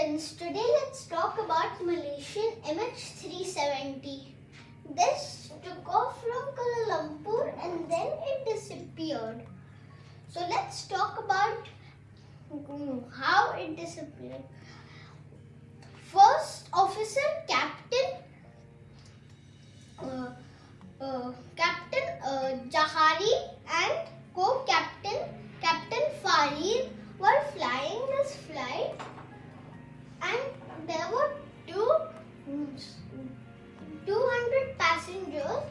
friends, today let's talk about Malaysian MH370. This took off from Kuala Lumpur and then it disappeared. So let's talk about how it disappeared. First officer Captain Jahari and co-captain Captain Farid were flying this flight, and there were 200 passengers.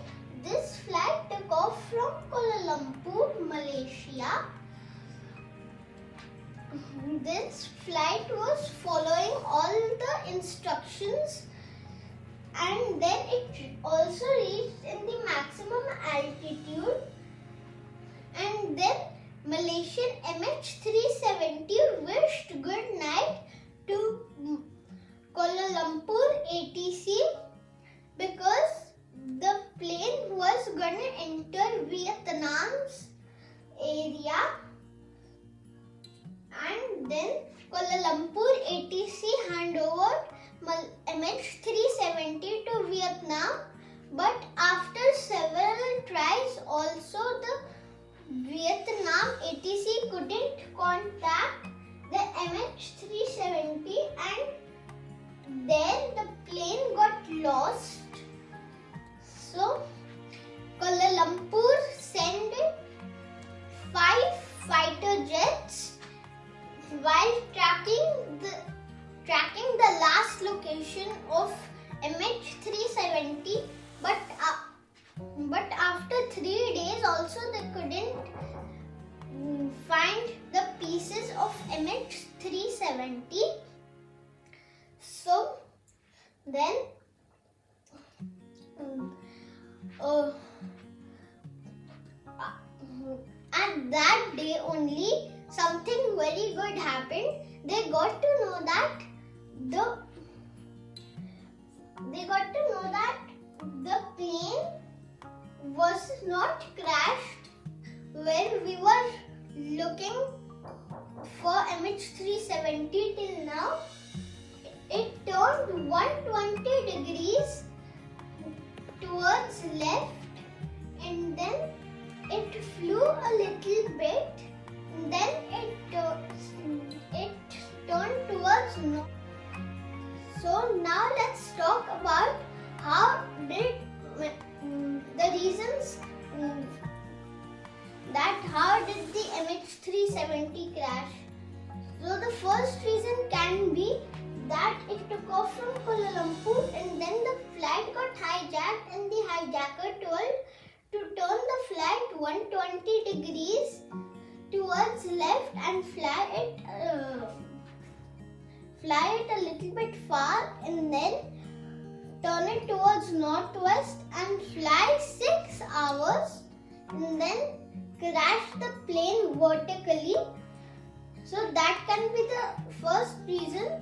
This flight took off from Kuala Lumpur, Malaysia. This flight was following all the instructions, and then it also reached in the maximum altitude, and then Malaysian MH370 wished good night to Kuala Lumpur ATC because the plane was going to enter Vietnam's area, and then Kuala Lumpur ATC hand over MH370 to Vietnam, but after several tries also the Vietnam ATC couldn't contact the MH370, and then the plane got lost. So Kuala Lumpur sent 5 fighter jets while tracking the last location of MH370, but after 3 days also they couldn't find the pieces of MH370. So then at that day only something very good happened. They got to know that the plane was not crashed when we were looking for MH370 till now. It turned 120 degrees towards left, and then it flew a little bit, and then it turned towards north. So now let's talk about how did the MH370 crash. So the first reason can be that it took off from Kuala Lumpur and then the flight got hijacked, and the hijacker told to turn the flight 120 degrees towards left and fly it a little bit far, and then turn it towards northwest and fly 6 hours, and then crash the plane vertically. So that can be the first reason.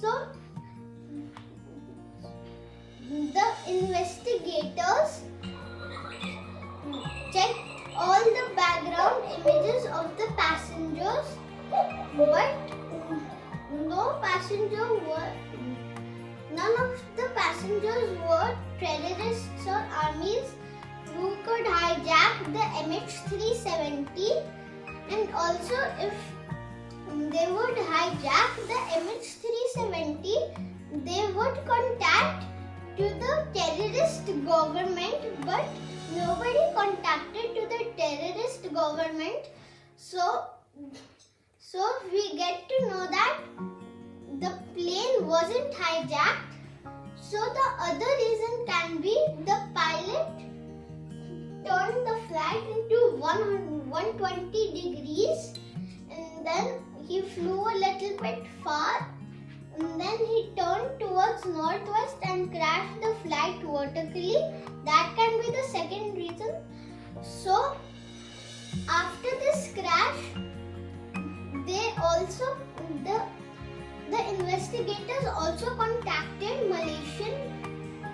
So the investigators checked all the background images of the passengers, but none of the passengers were terrorists or armies who could hijack the MH370, and also if they would hijack the MH370, they would contact to the terrorist government, but nobody contacted to the terrorist government. So we get to know that the plane wasn't hijacked. So the other reason can be the pilot turned the flight into 120 degrees, and then he flew a little bit far, and then he turned towards northwest and crashed the flight vertically. That can be the second reason. So after this crash, the investigators also contacted Malaysian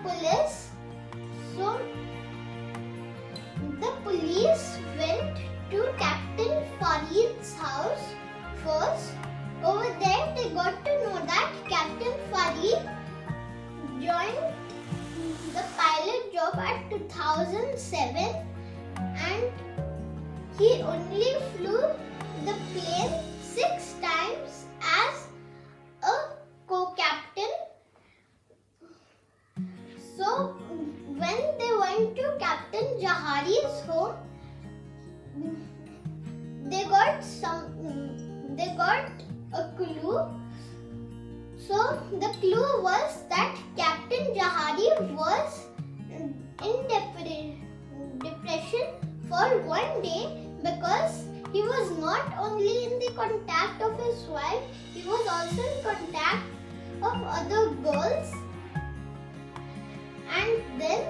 police. So the police went to Captain Farid's house first. Over there they got to joined the pilot job at 2007, and he only flew the plane 6 times as a co-captain. So when they went to Captain Jahari's home, they got a clue. So the clue was that Captain Jahari was in depression for one day because he was not only in the contact of his wife, he was also in contact of other girls. And then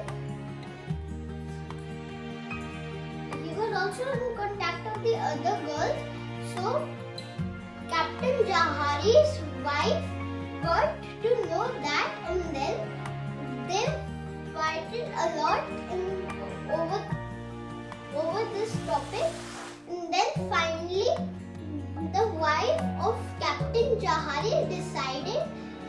he was also in contact of the other girls. So Captain Jahari's wife got to know that, and then they fighted a lot over this topic. And then finally, the wife of Captain Jahari decided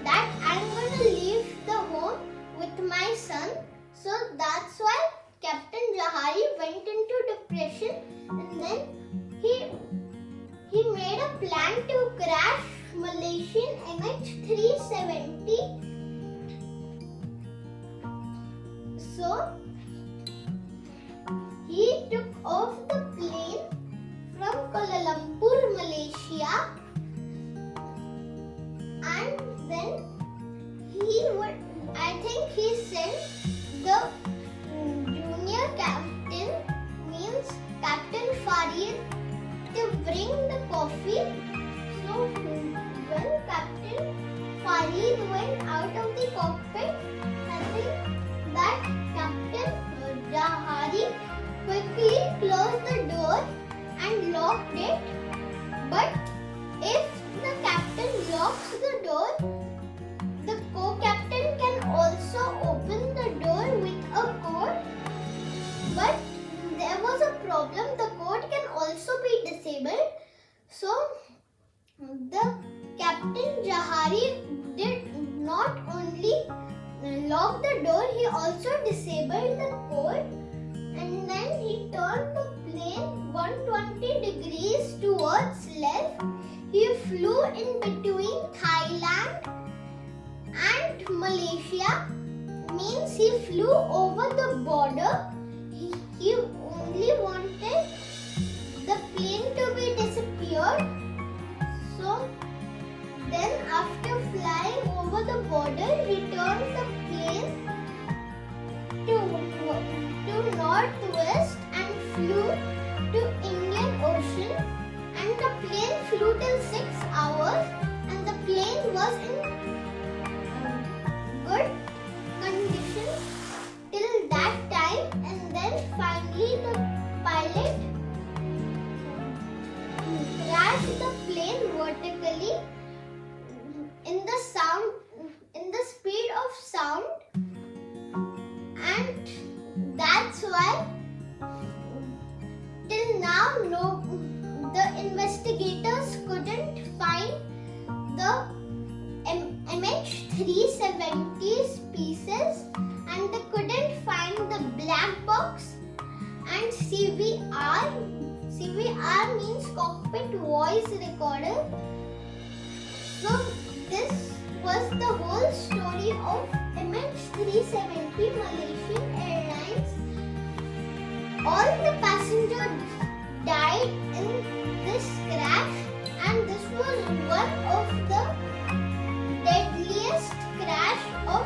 that I'm going to leave the home with my son. So that's why Captain Jahari went into depression, and then he made a plan to crash Malaysian MH370. So he took off the plane from Kuala Lumpur, Malaysia, and then I think he sent the junior captain, means Captain Farid, to bring the coffee. So when Captain Farid went out of the cockpit, I think that Captain Jahari quickly closed the door and locked it. But if the captain locks the door, the co-captain can also open the door with a code. But there was a problem, the code can also be disabled. So the Captain Jahari did not only lock the door, he also disabled the code, and then he turned the plane 120 degrees towards left. He flew in between Thailand and Malaysia, means he flew over the border. He only wanted the plane to be disappeared. So then after flying over the border, he turned the plane to northwest and flew to Indian Ocean, and the plane flew till 6 hours, and the plane was in good condition till that time. And then finally the pilot crashed the plane vertically in the speed of sound, and that's why till now the investigators couldn't find the MH370's pieces, and they couldn't find the black box and CVR. CVR means cockpit voice recorder. So this was the whole story of MH370 Malaysian Airlines. All the passengers died in this crash, and this was one of the deadliest crash of